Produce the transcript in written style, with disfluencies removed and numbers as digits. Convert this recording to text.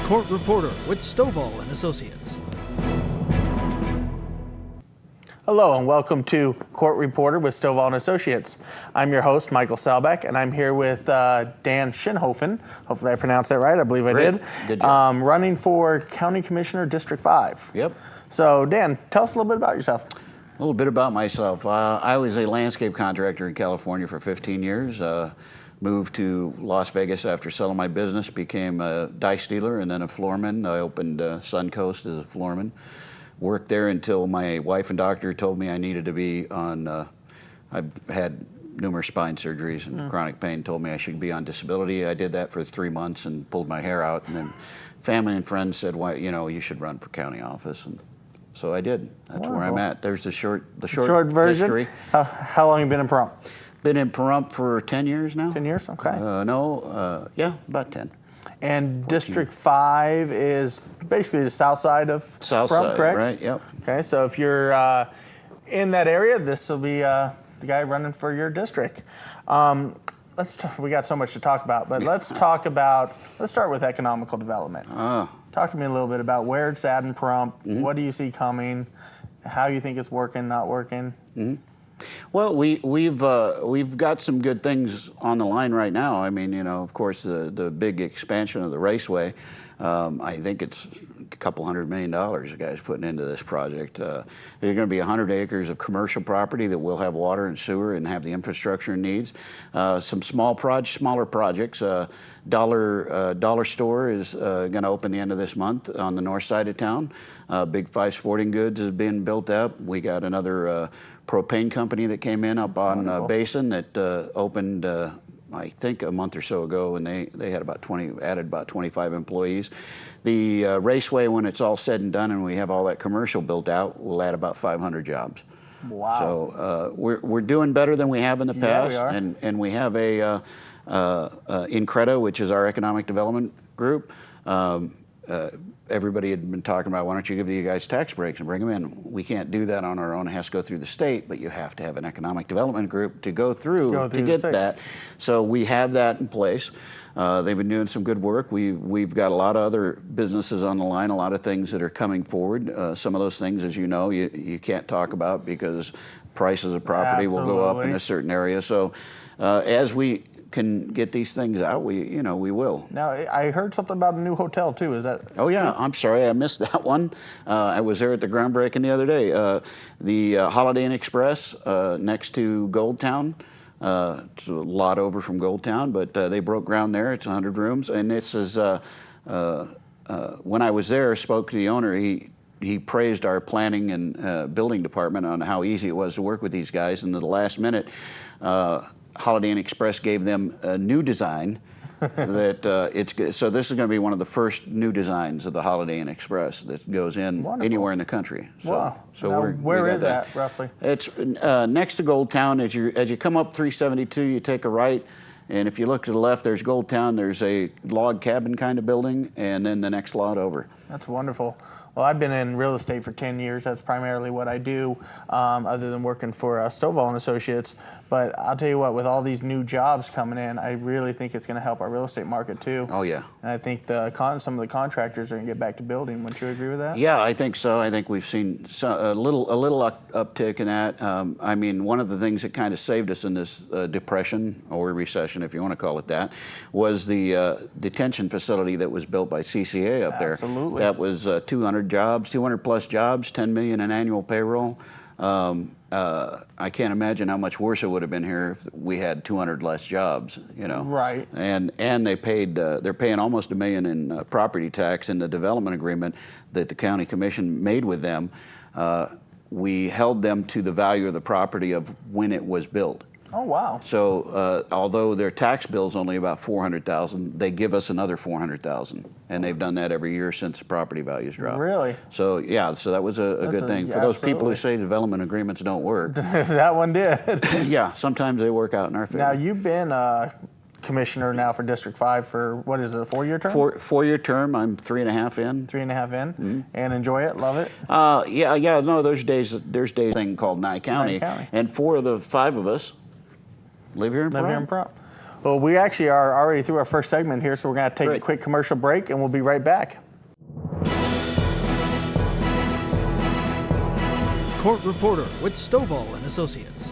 Court Reporter with Stovall and Associates. Hello and welcome to Court Reporter with Stovall and Associates. I'm your host, Michael Salbeck, and I'm here with Dan Schinhofen. Hopefully I pronounced that right. I believe I did. Good job. Running for County Commissioner, District 5. Yep. So Dan, tell us a little bit about yourself. A little bit about myself. I was a landscape contractor in California for 15 years. Moved to Las Vegas after selling my business, became a dice dealer and then a floorman. I opened Suncoast as a floorman. Worked there until my wife and doctor told me I needed to be on, I've had numerous spine surgeries and chronic pain, told me I should be on disability. I did that for 3 months and pulled my hair out, and then family and friends said, "Why, you should run for county office." And so I did. That's where I'm at. There's the short version. history. How long have you been in Pahrump? Been in Pahrump for 10 years now. 10 years, okay. Yeah, about 10. And 14. District 5 is basically the south side of South Pahrump, side, correct? right, yep. Okay, so if you're in that area, this will be the guy running for your district. We got so much to talk about, but let's start with economical development. Talk to me a little bit about where it's at in Pahrump. What do you see coming? How you think it's working, not working? Well, we've got some good things on the line right now. I mean, of course, the big expansion of the raceway. I think it's a couple $100 million the guy's putting into this project. There's going to be 100 acres of commercial property that will have water and sewer and have the infrastructure it needs. Some smaller projects. Dollar Store is going to open the end of this month on the north side of town. Big Five Sporting Goods is being built up. We got another propane company that came in up on Basin that opened I think a month or so ago, and they had added about 25 employees. The raceway, when it's all said and done and we have all that commercial built out, will add about 500 jobs. Wow. So we're doing better than we have in the past. Yeah, we are. And we have a Increda, which is our economic development group. Everybody had been talking about, why don't you give you guys tax breaks and bring them in? We can't do that on our own. It has to go through the state, but you have to have an economic development group to go through to get that. So we have that in place. They've been doing some good work. We've got a lot of other businesses on the line, a lot of things that are coming forward. Some of those things, as you know, you can't talk about because prices of property will go up in a certain area. So as we can get these things out, we will. Now, I heard something about a new hotel too. Is that? Oh yeah, I'm sorry, I missed that one. I was there at the groundbreaking the other day. The Holiday Inn Express next to Gold Town. It's a lot over from Gold Town, but they broke ground there. It's 100 rooms, and this is when I was there, spoke to the owner. He praised our planning and building department on how easy it was to work with these guys, and at the last minute. Holiday Inn Express gave them a new design that so this is going to be one of the first new designs of the Holiday Inn Express that goes in anywhere in the country. So, wow. So now, where is that roughly? It's next to Gold Town. As you come up 372, you take a right, and if you look to the left, there's Gold Town. There's a log cabin kind of building, and then the next lot over. That's wonderful. Well, I've been in real estate for 10 years. That's primarily what I do, other than working for Stovall and Associates. But I'll tell you what, with all these new jobs coming in, I really think it's going to help our real estate market too. Oh yeah. And I think some of the contractors are going to get back to building. Wouldn't you agree with that? Yeah, I think so. I think we've seen a little uptick in that. I mean, one of the things that kind of saved us in this depression or recession, if you want to call it that, was the detention facility that was built by CCA up there. Absolutely. That was 200 jobs, 200 plus jobs, 10 million in annual payroll. I can't imagine how much worse it would have been here if we had 200 less jobs, Right. And they're paying almost $1 million in property tax in the development agreement that the county commission made with them. We held them to the value of the property of when it was built. Oh, wow. So although their tax bill's only about $400,000, they give us another $400,000, and they've done that every year since property values dropped. Really? So yeah, so that was a good thing. For those people who say development agreements don't work. That one did. Yeah, sometimes they work out in our favor. Now, you've been commissioner now for District 5 for, what is it, a 4-year term? Four-year term. I'm 3.5 in. 3.5 in, and enjoy it, love it? Yeah, no, there's days thing called Nye County, and 4 of the 5 of us live here in Pahrump. Well, we actually are already through our first segment here, so we're going to take a quick commercial break, and we'll be right back. Court reporter with Stovall and Associates.